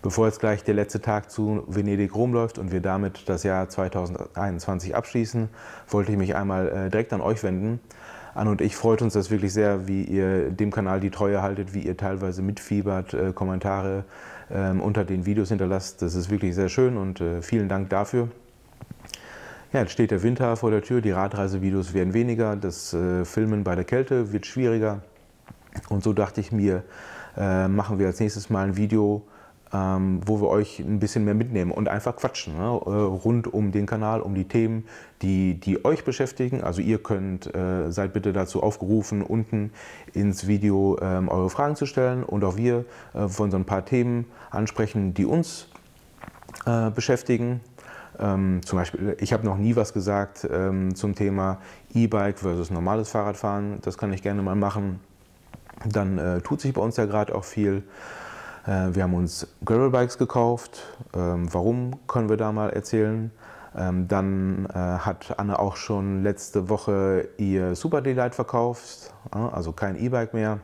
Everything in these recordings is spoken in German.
Bevor jetzt gleich der letzte Tag zu Venedig rumläuft und wir damit das Jahr 2021 abschließen, wollte ich mich einmal direkt an euch wenden. Anne und ich freut uns das wirklich sehr, wie ihr dem Kanal die Treue haltet, wie ihr teilweise mitfiebert, Kommentare unter den Videos hinterlasst. Das ist wirklich sehr schön und vielen Dank dafür. Ja, jetzt steht der Winter vor der Tür, die Radreisevideos werden weniger, das Filmen bei der Kälte wird schwieriger. Und so dachte ich mir, machen wir als nächstes mal ein Video, wo wir euch ein bisschen mehr mitnehmen und einfach quatschen, ne? Rund um den Kanal, um die Themen, die euch beschäftigen. Also ihr seid bitte dazu aufgerufen, unten ins Video eure Fragen zu stellen und auch wir von so ein paar Themen ansprechen, die uns beschäftigen. Zum Beispiel, ich habe noch nie was gesagt zum Thema E-Bike versus normales Fahrradfahren. Das kann ich gerne mal machen. Dann tut sich bei uns ja gerade auch viel. Wir haben uns Gravelbikes gekauft. Warum, können wir da mal erzählen. Dann hat Anne auch schon letzte Woche ihr Super Delight verkauft, also kein E-Bike mehr.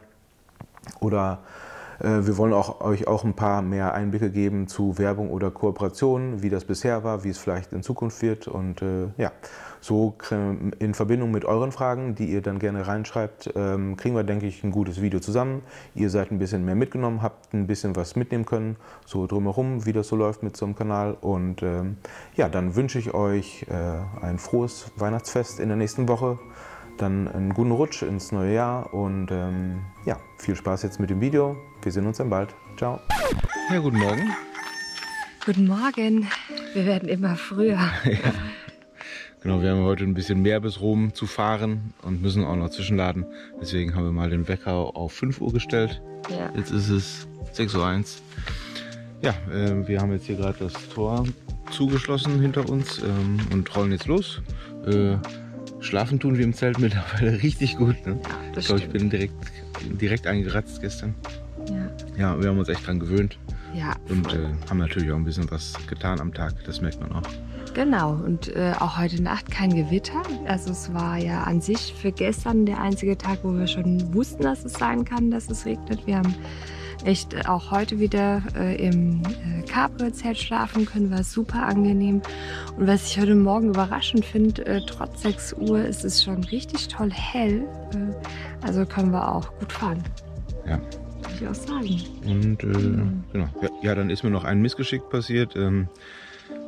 Oder wir wollen euch auch ein paar mehr Einblicke geben zu Werbung oder Kooperationen, wie das bisher war, wie es vielleicht in Zukunft wird. Und ja, so in Verbindung mit euren Fragen, die ihr dann gerne reinschreibt, kriegen wir, denke ich, ein gutes Video zusammen. Ihr seid ein bisschen mehr mitgenommen, habt ein bisschen was mitnehmen können, so drumherum, wie das so läuft mit so einem Kanal. Und ja, dann wünsche ich euch ein frohes Weihnachtsfest in der nächsten Woche. Dann einen guten Rutsch ins neue Jahr und ja, viel Spaß jetzt mit dem Video. Wir sehen uns dann bald. Ciao. Ja, guten Morgen. Guten Morgen. Wir werden immer früher. Ja. Genau, wir haben heute ein bisschen mehr bis Rom zu fahren und müssen auch noch zwischenladen. Deswegen haben wir mal den Wecker auf 5 Uhr gestellt. Ja. Jetzt ist es 6:01 Uhr. Ja, wir haben jetzt hier gerade das Tor zugeschlossen hinter uns und rollen jetzt los. Schlafen tun wir im Zelt mittlerweile richtig gut. Ne? Ja, ich glaube, ich bin direkt eingeratzt gestern. Ja. Ja, wir haben uns echt dran gewöhnt. Ja. Und haben natürlich auch ein bisschen was getan am Tag, das merkt man auch. Genau, und auch heute Nacht kein Gewitter. Also es war ja an sich für gestern der einzige Tag, wo wir schon wussten, dass es sein kann, dass es regnet. Wir haben echt auch heute wieder im Cabrio-Zelt schlafen können, war super angenehm. Und was ich heute Morgen überraschend finde, trotz 6 Uhr ist es schon richtig toll hell. Also können wir auch gut fahren. Ja. Würde ich auch sagen. Und genau. Ja, dann ist mir noch ein Missgeschick passiert.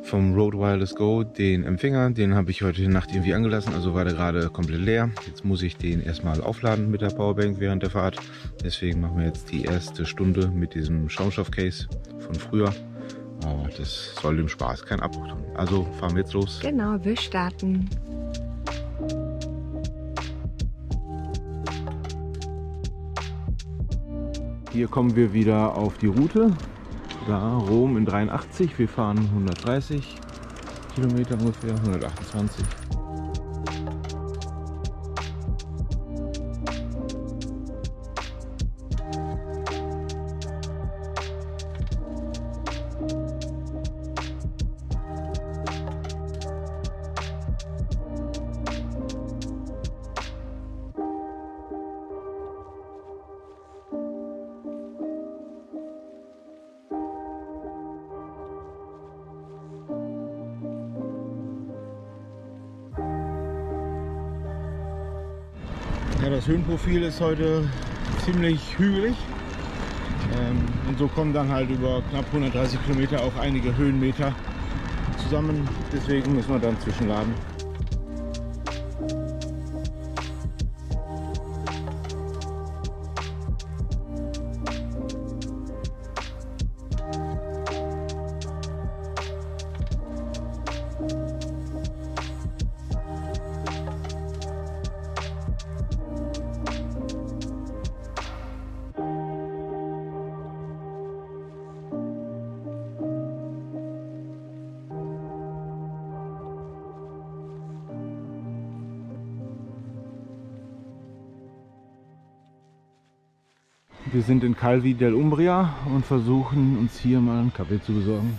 Vom Rode Wireless Go, den Empfänger, den habe ich heute Nacht irgendwie angelassen, also war der gerade komplett leer. Jetzt muss ich den erstmal aufladen mit der Powerbank während der Fahrt. Deswegen machen wir jetzt die erste Stunde mit diesem Schaumstoff-Case von früher. Aber das soll dem Spaß keinen Abbruch tun. Also fahren wir jetzt los. Genau, wir starten. Hier kommen wir wieder auf die Route. Da, Rom in 83, wir fahren 130 Kilometer ungefähr, 128. Ja, das Höhenprofil ist heute ziemlich hügelig und so kommen dann halt über knapp 130 Kilometer auch einige Höhenmeter zusammen. Deswegen müssen wir dann zwischenladen. Wir sind in Calvi dell'Umbria und versuchen uns hier mal einen Kaffee zu besorgen.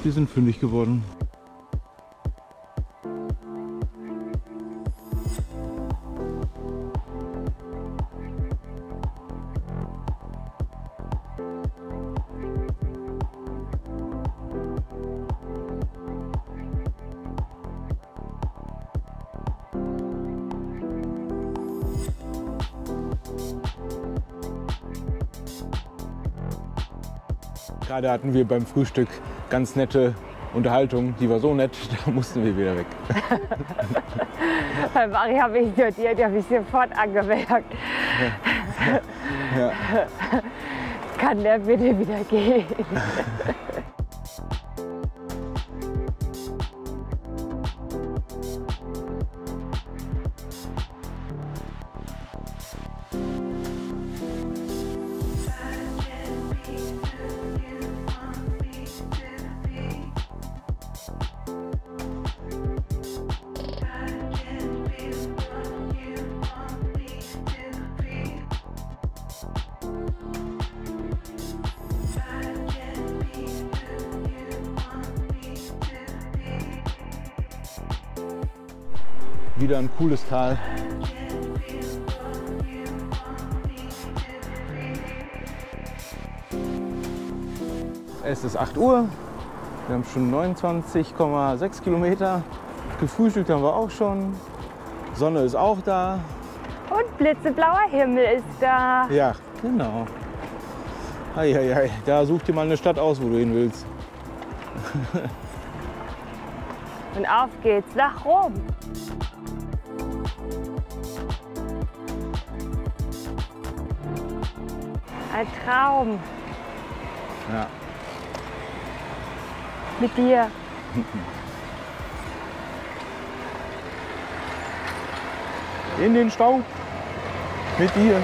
Wir sind fündig geworden. Gerade hatten wir beim Frühstück ganz nette Unterhaltung, die war so nett, da mussten wir wieder weg. Bei Mari habe ich notiert, die habe ich sofort angemerkt. Ja. Kann der bitte wieder gehen? Wieder ein cooles Tal. Es ist 8 Uhr. Wir haben schon 29,6 Kilometer. Gefrühstückt haben wir auch schon. Sonne ist auch da. Und blitzeblauer Himmel ist da. Ja, genau. Eieiei, da such dir mal eine Stadt aus, wo du hin willst. Und auf geht's nach Rom. Ein Traum. Ja. Mit dir. In den Stau. Mit dir.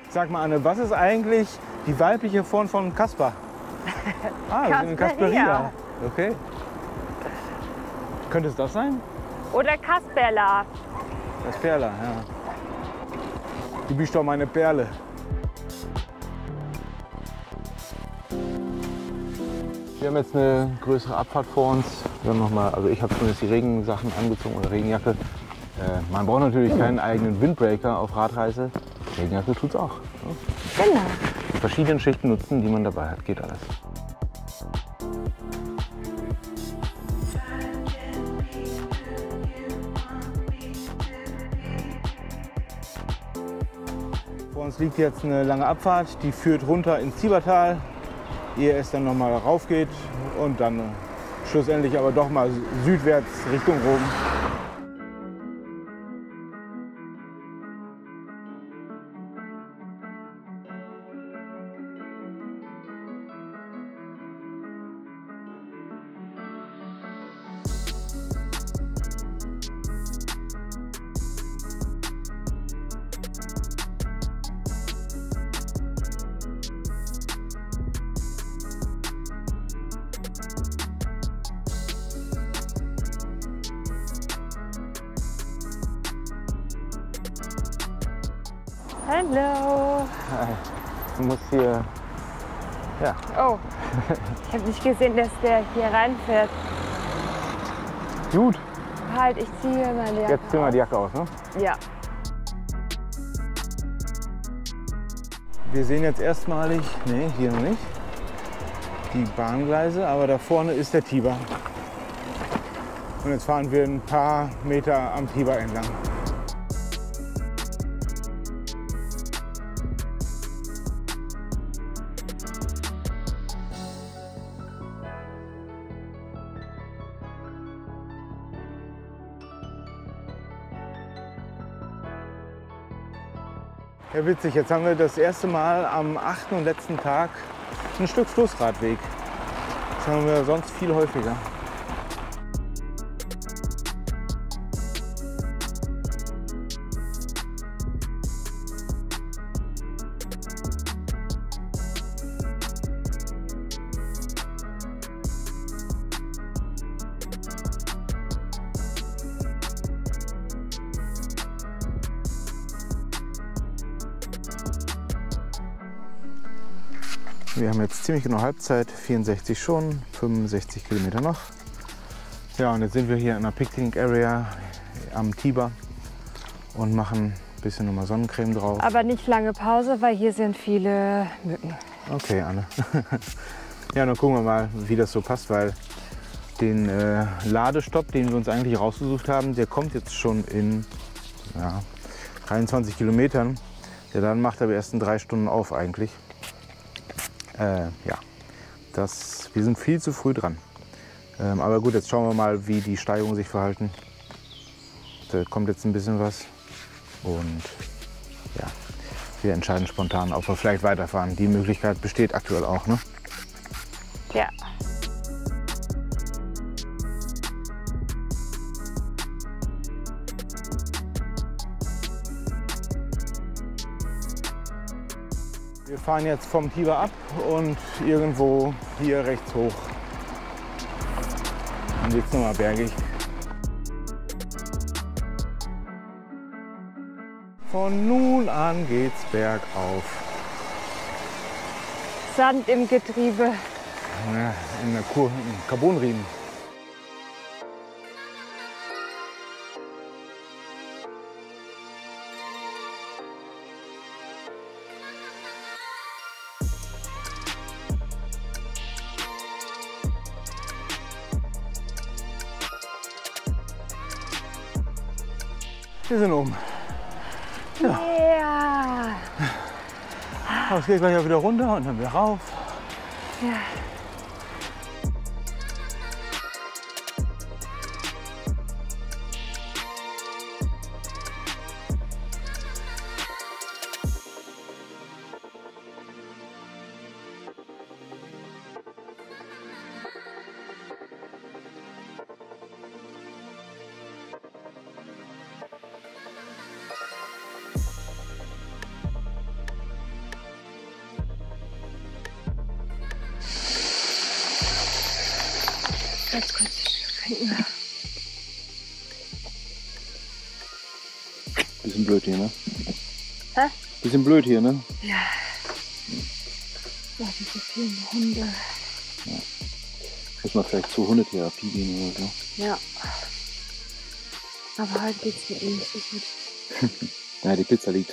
Sag mal, Anne, was ist eigentlich die weibliche Form von Kaspar? Ah, wir sind in Kasperia. Okay. Könnte es das sein? Oder Kasperla. Das Perla, ja. Du bist doch meine Perle. Wir haben jetzt eine größere Abfahrt vor uns. Wir haben noch mal, also ich habe zumindest die Regensachen angezogen oder Regenjacke. Man braucht natürlich keinen eigenen Windbreaker auf Radreise. Regenjacke tut's auch. Ne? Genau. Die verschiedenen Schichten nutzen, die man dabei hat, geht alles. Vor uns liegt jetzt eine lange Abfahrt, die führt runter ins Ziebertal, ehe es dann noch mal rauf geht und dann schlussendlich aber doch mal südwärts Richtung Rom. Hallo. Du musst hier, ja. Oh, ich habe nicht gesehen, dass der hier reinfährt. Gut, Halt, ich ziehe meine Jacke jetzt ziehen wir die Jacke aus, ne? aus. Ja. Wir sehen jetzt erstmalig, nee, hier noch nicht, die Bahngleise, aber da vorne ist der Tiber. Und jetzt fahren wir ein paar Meter am Tiber entlang. Ja, witzig, jetzt haben wir das erste Mal am 8. und letzten Tag ein Stück Flussradweg. Das haben wir sonst viel häufiger. Wir haben jetzt ziemlich genau Halbzeit, 64 schon, 65 Kilometer noch. Ja, und jetzt sind wir hier in einer Picnic Area am Tiber und machen ein bisschen nochmal Sonnencreme drauf. Aber nicht lange Pause, weil hier sind viele Mücken. Okay, Anne. Ja, dann gucken wir mal, wie das so passt, weil den Ladestopp, den wir uns eigentlich rausgesucht haben, der kommt jetzt schon in 23 Kilometern. Ja, dann macht er aber erst in 3 Stunden auf eigentlich. Ja, wir sind viel zu früh dran. Aber gut, jetzt schauen wir mal, wie die Steigungen sich verhalten. Da kommt jetzt ein bisschen was. Und ja, wir entscheiden spontan, ob wir vielleicht weiterfahren. Die Möglichkeit besteht aktuell auch, ne? Ja. Wir fahren jetzt vom Tiber ab und irgendwo hier rechts hoch. Dann wird es nochmal bergig. Von nun an geht's bergauf. Sand im Getriebe. Ja, in der Carbonriemen. Wir sind oben. Ja. Yeah. Aber es geht gleich auch wieder runter und dann wieder rauf. Ja. Ganz kurz trinken. Bisschen blöd hier, ne? Hä? Bisschen blöd hier, ne? Ja. Ja, diese vielen Hunde. Ja. Muss man vielleicht zur Hundetherapie gehen oder so. Ja. Aber heute geht's mir eh nicht so gut. Ja, die Pizza liegt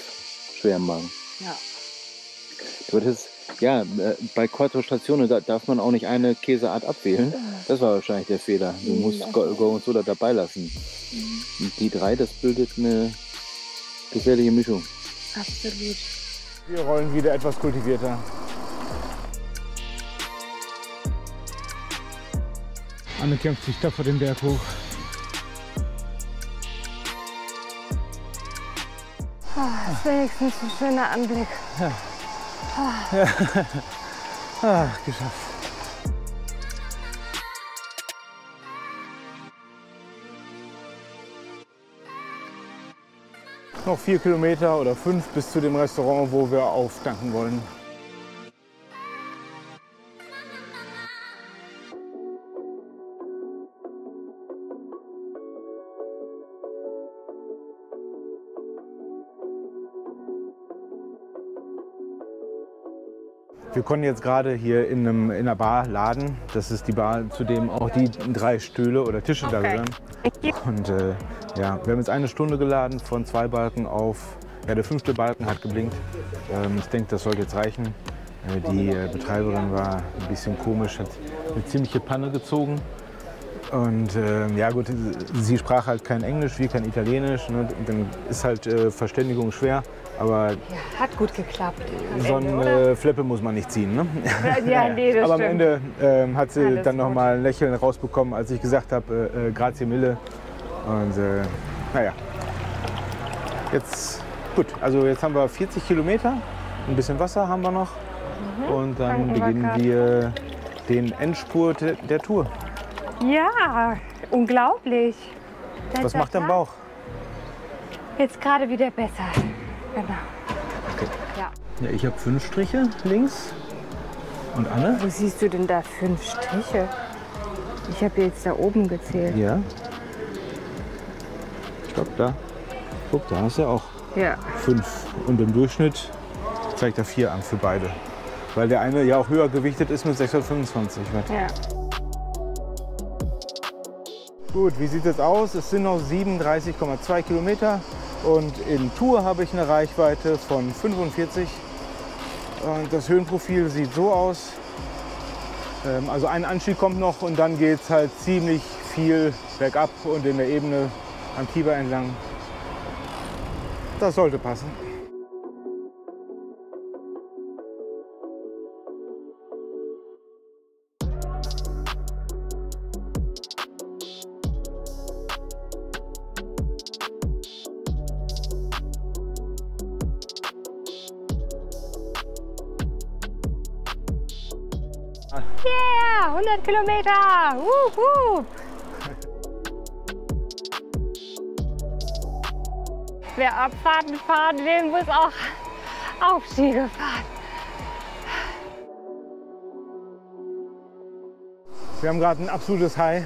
schwer im Magen. Ja. Du hattest, ja, bei Quattro Stationen darf man auch nicht eine Käseart abwählen. Das war wahrscheinlich der Fehler. Du musst Gorgonzola dabei lassen. Und die 3, das bildet eine gefährliche Mischung. Absolut. Wir rollen wieder etwas kultivierter. Anne kämpft sich tapfer den Berg hoch. Das ist wenigstens ein schöner Anblick. Ja. Ja. Ah, geschafft. Noch 4 Kilometer oder 5 bis zu dem Restaurant, wo wir auftanken wollen. Wir konnten jetzt gerade hier in einer Bar laden. Das ist die Bar, zu dem auch die 3 Stühle oder Tische da gehören. Und ja, wir haben jetzt 1 Stunde geladen von 2 Balken auf, ja, der 5. Balken hat geblinkt. Ich denke, das sollte jetzt reichen. Die Betreiberin war ein bisschen komisch, hat eine ziemliche Panne gezogen. Und ja gut, sie sprach halt kein Englisch, wir kein Italienisch. Ne? Dann ist halt Verständigung schwer. Aber ja, hat gut geklappt. So eine Flippe muss man nicht ziehen. Ne? Ja, nee, das aber am stimmt. Ende hat sie Alles dann noch gut. mal ein Lächeln rausbekommen, als ich gesagt habe, grazie mille. Und naja, jetzt gut. Also jetzt haben wir 40 Kilometer, ein bisschen Wasser haben wir noch. Und dann beginnen wir den Endspurt der Tour. Ja, unglaublich. Was macht dein Bauch? Jetzt gerade wieder besser. Genau. Okay. Ja. Ja, ich habe 5 Striche links. Und Anne? Wo siehst du denn da 5 Striche? Ich habe jetzt da oben gezählt. Ja. Ich glaube da. Guck, da hast du ja auch Ja. 5. Und im Durchschnitt zeigt er 4 an für beide. Weil der eine ja auch höher gewichtet ist mit 625 Watt. Ja. Gut, wie sieht es aus? Es sind noch 37,2 Kilometer. Und in Tour habe ich eine Reichweite von 45. Und das Höhenprofil sieht so aus. Also ein Anstieg kommt noch und dann geht es halt ziemlich viel bergab und in der Ebene am Tiber entlang. Das sollte passen. Yeah, 100 Kilometer! Wuhu. Wer Abfahrten fahren will, muss auch Aufstiege fahren. Wir haben gerade ein absolutes High.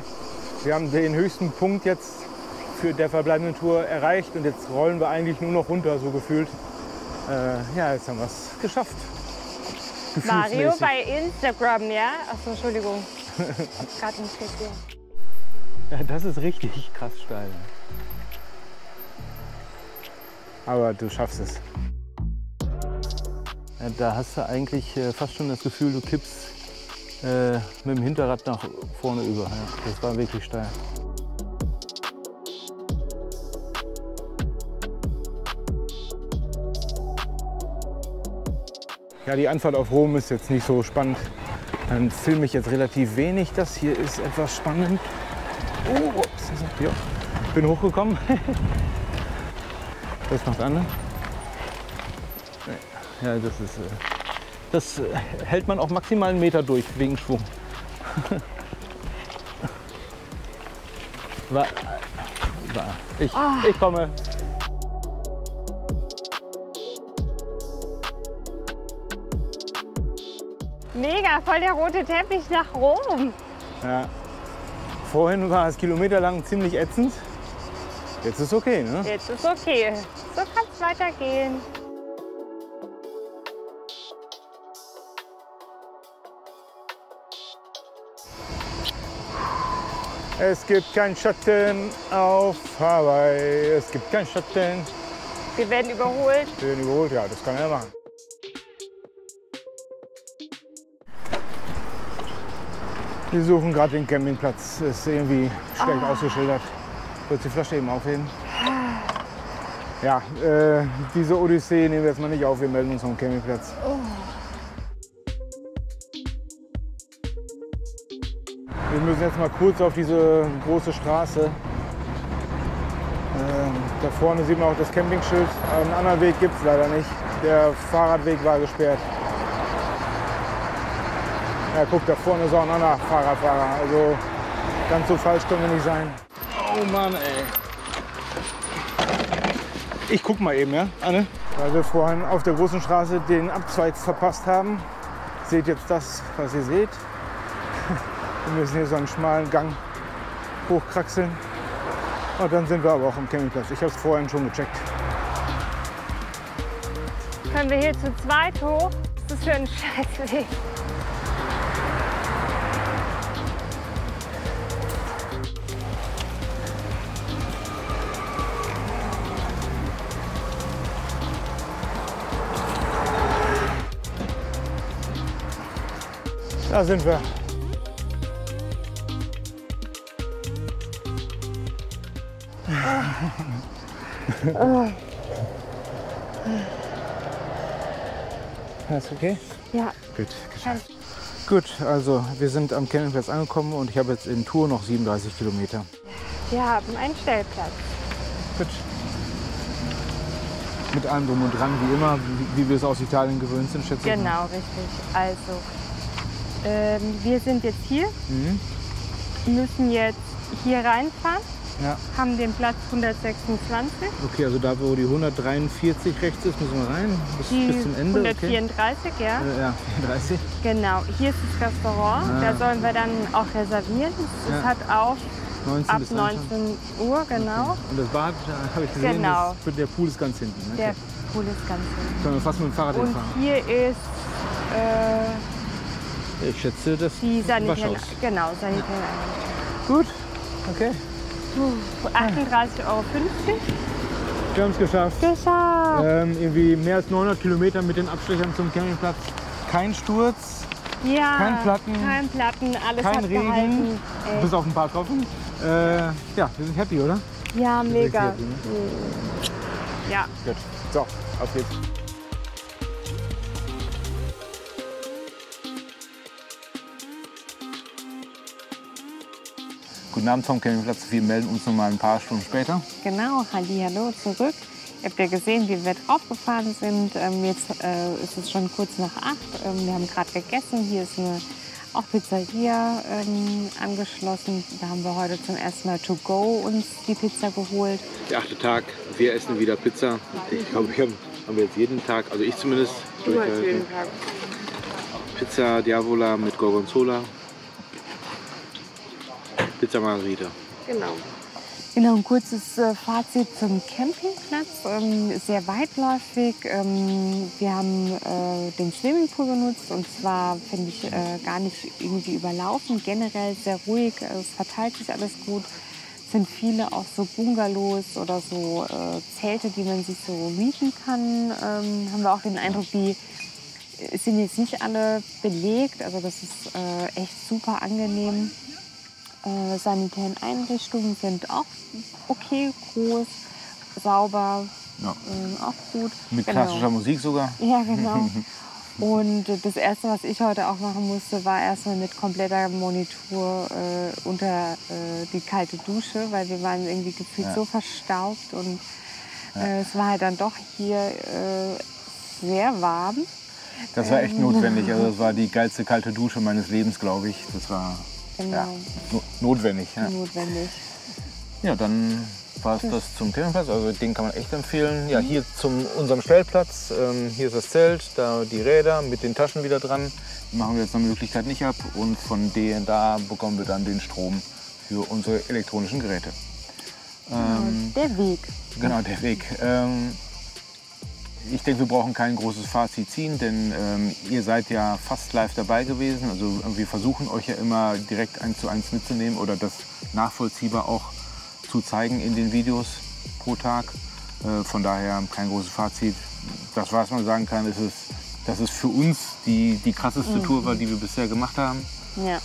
Wir haben den höchsten Punkt jetzt für der verbleibenden Tour erreicht und jetzt rollen wir eigentlich nur noch runter, so gefühlt. Ja, jetzt haben wir es geschafft. Mario bei Instagram, ja? Achso, Entschuldigung. Hab gerade nicht gesehen. Ja, das ist richtig krass steil. Aber du schaffst es. Ja, da hast du eigentlich fast schon das Gefühl, du kippst mit dem Hinterrad nach vorne über. Ja, das war wirklich steil. Ja, die Anfahrt auf Rom ist jetzt nicht so spannend. Dann filme ich jetzt relativ wenig. Das hier ist etwas spannend. Oh, ups, ja. Ich bin hochgekommen. Das macht Anne. Ja, das hält man auch maximal einen Meter durch wegen Schwung. Ich komme. Mega, voll der rote Teppich nach Rom. Ja. Vorhin war es kilometerlang ziemlich ätzend. Jetzt ist okay, ne? Jetzt ist okay. So kann es weitergehen. Es gibt keinen Schatten auf Hawaii. Es gibt keinen Schatten. Wir werden überholt. Wir werden überholt, ja, das kann er machen. Wir suchen gerade den Campingplatz. Ist irgendwie schlecht ausgeschildert. Willst du die Flasche eben aufheben? Ja, diese Odyssee nehmen wir jetzt mal nicht auf. Wir melden uns am Campingplatz. Wir müssen jetzt mal kurz auf diese große Straße. Da vorne sieht man auch das Campingschild. Einen anderen Weg gibt es leider nicht. Der Fahrradweg war gesperrt. Ja, guck, da vorne ist auch ein anderer Fahrradfahrer. Also ganz so falsch können wir nicht sein. Oh Mann, ey. Ich guck mal eben, ja, Anne? Weil wir vorhin auf der großen Straße den Abzweig verpasst haben. Seht jetzt das, was ihr seht. Wir müssen hier so einen schmalen Gang hochkraxeln. Und dann sind wir aber auch am Campingplatz. Ich habe es vorhin schon gecheckt. Können wir hier zu zweit hoch? Was ist das für ein Scheißweg? Da sind wir. Alles okay? Ja. Gut, geschafft. Gut, also wir sind am Campingplatz angekommen und ich habe jetzt in Tour noch 37 Kilometer. Wir haben einen Stellplatz. Gut. Mit allem drum und dran, wie immer, wie wir es aus Italien gewöhnt sind, schätze ich. Genau, richtig. Also, wir sind jetzt hier, müssen jetzt hier reinfahren, Ja. haben den Platz 126. Okay, also da, wo die 143 rechts ist, müssen wir rein, bis zum Ende. 134, okay. Ja. Ja, 34. Genau, hier ist das Restaurant, da sollen wir dann auch reservieren. Es hat auf 19 ab bis 19 Uhr, genau. Okay. Und das Bad, habe ich gesehen, Genau. der Pool ist ganz hinten. Ne? Der Pool ist ganz hinten. Können wir fast mit dem Fahrrad Und hinfahren. hier ist Ich schätze, das die Sanitären, Waschhaus. genau, Sanitären. Gut, okay. 38,50 € Wir haben es geschafft. Geschafft! Irgendwie mehr als 900 Kilometer mit den Abstechern zum Campingplatz. Kein Sturz, Ja, kein Platten, kein Platten, alles kein hat Regen, gehalten. bis auf ein paar Tropfen. Ja, wir sind happy, oder? Ja, Wir sind mega. happy, ne? Ja. Gut. So, auf geht's. Guten Abend vom Campingplatz. Wir melden uns noch mal ein paar Stunden später. Genau, hallo zurück. Ihr habt ja gesehen, wie wir draufgefahren sind. Jetzt ist es schon kurz nach 8. Wir haben gerade gegessen. Hier ist eine auch Pizzeria angeschlossen. Da haben wir heute zum ersten Mal to go uns die Pizza geholt. Der 8. Tag, wir essen wieder Pizza. Ich glaube, haben wir jetzt jeden Tag, also ich zumindest. Du hast jeden Tag. Pizza Diavola mit Gorgonzola. Pizza Margherita. Genau, ein kurzes Fazit zum Campingplatz. Sehr weitläufig. Wir haben den Swimmingpool genutzt und zwar finde ich gar nicht irgendwie überlaufen. Generell sehr ruhig, es verteilt sich alles gut. Es sind viele auch so Bungalows oder so Zelte, die man sich so mieten kann. Haben wir auch den Eindruck, die sind jetzt nicht alle belegt. Also das ist echt super angenehm. Sanitären Einrichtungen sind auch okay, groß, sauber, Ja. auch gut. Mit klassischer Musik sogar. Ja, genau. Und das Erste, was ich heute auch machen musste, war erstmal mit kompletter Monitor unter die kalte Dusche, weil wir waren irgendwie gefühlt so verstaubt und es war halt dann doch hier sehr warm. Das war echt notwendig. Also das war die geilste kalte Dusche meines Lebens, glaube ich. Das war notwendig. Ja. Notwendig. Ja, dann war es das zum Campingplatz. Also den kann man echt empfehlen. Ja, hier zum unserem Stellplatz. Hier ist das Zelt, da die Räder mit den Taschen wieder dran. Die machen wir jetzt nach Möglichkeit nicht ab. Und von da bekommen wir dann den Strom für unsere elektronischen Geräte. Der Weg. Genau, der Weg. Ich denke, wir brauchen kein großes Fazit ziehen, denn ihr seid ja fast live dabei gewesen. Also wir versuchen euch ja immer direkt 1:1 mitzunehmen oder das nachvollziehbar auch zu zeigen in den Videos pro Tag. Von daher kein großes Fazit. Das, was man sagen kann, ist, dass es für uns die krasseste Tour war, die wir bisher gemacht haben. Ja.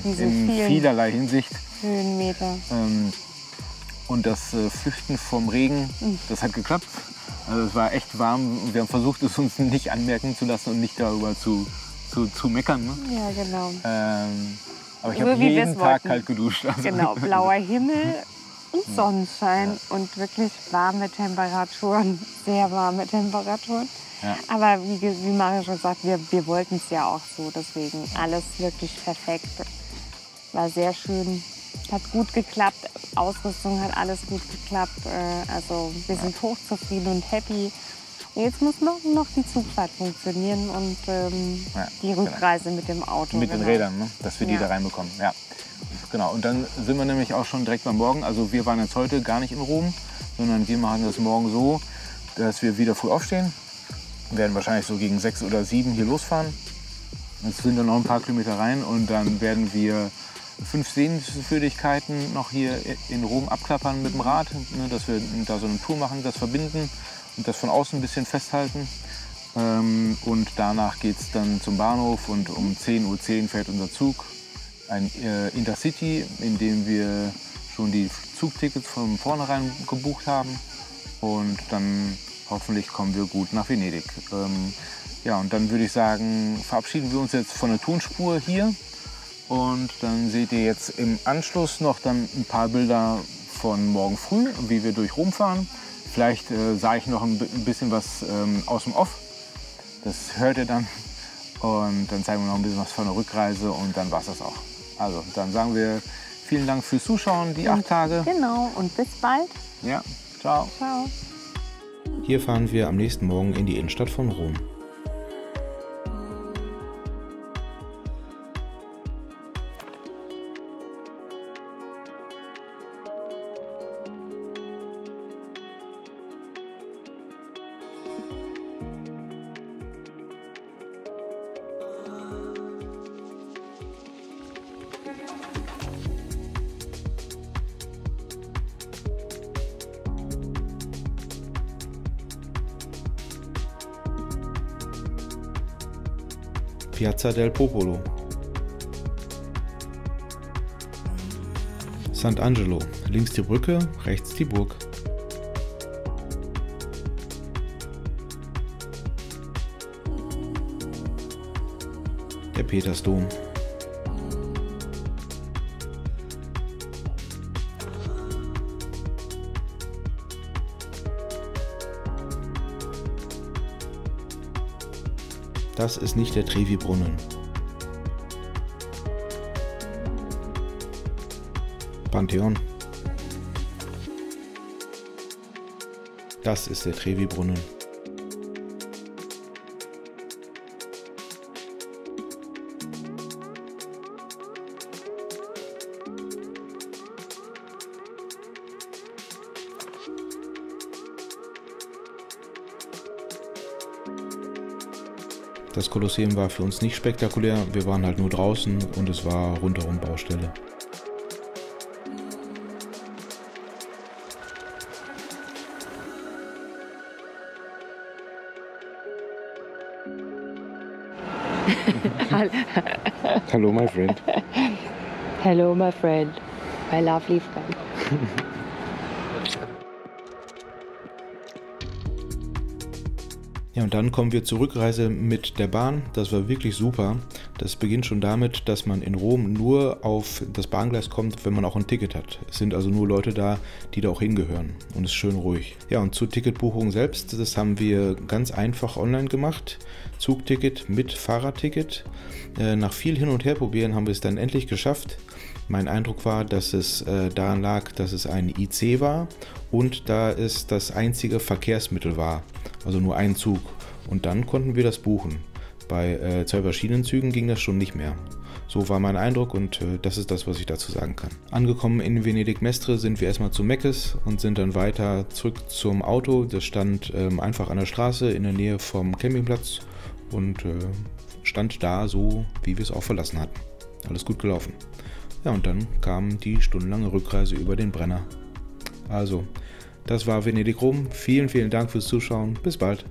In vielerlei Hinsicht. Höhenmeter. Und das Flüchten vom Regen, das hat geklappt. Also es war echt warm. Wir haben versucht, es uns nicht anmerken zu lassen und nicht darüber zu meckern. Ne? Ja, genau. Aber ich habe jeden Tag kalt geduscht. Also genau, blauer Himmel und Sonnenschein und wirklich warme Temperaturen, sehr warme Temperaturen. Ja. Aber wie Mario schon sagt, wir wollten es ja auch so, deswegen alles wirklich perfekt. War sehr schön. Hat gut geklappt, Ausrüstung hat alles gut geklappt. Also wir sind hochzufrieden und happy. Und jetzt muss noch die Zugfahrt funktionieren und die Rückreise mit dem Auto. Mit den Rädern, ne? Dass wir die da reinbekommen. Ja. Genau. Und dann sind wir nämlich auch schon direkt beim Morgen. Also wir waren jetzt heute gar nicht in Rom, sondern wir machen das morgen so, dass wir wieder früh aufstehen. Wir werden wahrscheinlich so gegen 6 oder 7 hier losfahren. Jetzt sind dann noch ein paar Kilometer rein und dann werden wir 5 Sehenswürdigkeiten noch hier in Rom abklappern mit dem Rad, ne, dass wir da so eine Tour machen, das verbinden und das von außen ein bisschen festhalten. Und danach geht es dann zum Bahnhof und um 10:10 Uhr fährt unser Zug, ein Intercity, in dem wir schon die Zugtickets von vornherein gebucht haben. Und dann hoffentlich kommen wir gut nach Venedig. Ja, und dann würde ich sagen, verabschieden wir uns jetzt von der Tonspur hier. Und dann seht ihr jetzt im Anschluss noch dann ein paar Bilder von morgen früh, wie wir durch Rom fahren. Vielleicht sage ich noch ein bisschen was aus dem Off. Das hört ihr dann. Und dann zeigen wir noch ein bisschen was von der Rückreise und dann war es das auch. Also dann sagen wir vielen Dank fürs Zuschauen, die 8 Tage. Genau, und bis bald. Ja, ciao. Ciao. Hier fahren wir am nächsten Morgen in die Innenstadt von Rom. Piazza del Popolo, Sant'Angelo, links die Brücke, rechts die Burg. der Petersdom. Das ist nicht der Trevi-Brunnen. Pantheon. Das ist der Trevi-Brunnen. Das Kolosseum war für uns nicht spektakulär, wir waren halt nur draußen und es war rundherum Baustelle. Hello, my friend. Hello, my friend. My lovely friend. Ja, und dann kommen wir zur Rückreise mit der Bahn. Das war wirklich super. Das beginnt schon damit, dass man in Rom nur auf das Bahngleis kommt, wenn man auch ein Ticket hat. Es sind also nur Leute da, die da auch hingehören. Und es ist schön ruhig. Ja, und zur Ticketbuchung selbst, das haben wir ganz einfach online gemacht. Zugticket mit Fahrradticket. Nach viel Hin- und Herprobieren haben wir es dann endlich geschafft. Mein Eindruck war, dass es daran lag, dass es ein IC war und da es das einzige Verkehrsmittel war, also nur ein Zug. Und dann konnten wir das buchen. Bei 2 verschiedenen Zügen ging das schon nicht mehr. So war mein Eindruck und das ist das, was ich dazu sagen kann. Angekommen in Venedig-Mestre sind wir erstmal zu Meckes und sind dann weiter zurück zum Auto. Das stand einfach an der Straße in der Nähe vom Campingplatz und stand da so, wie wir es auch verlassen hatten. Alles gut gelaufen. Ja, und dann kam die stundenlange Rückreise über den Brenner. Also, das war Venedig-Rom. Vielen, vielen Dank fürs Zuschauen. Bis bald.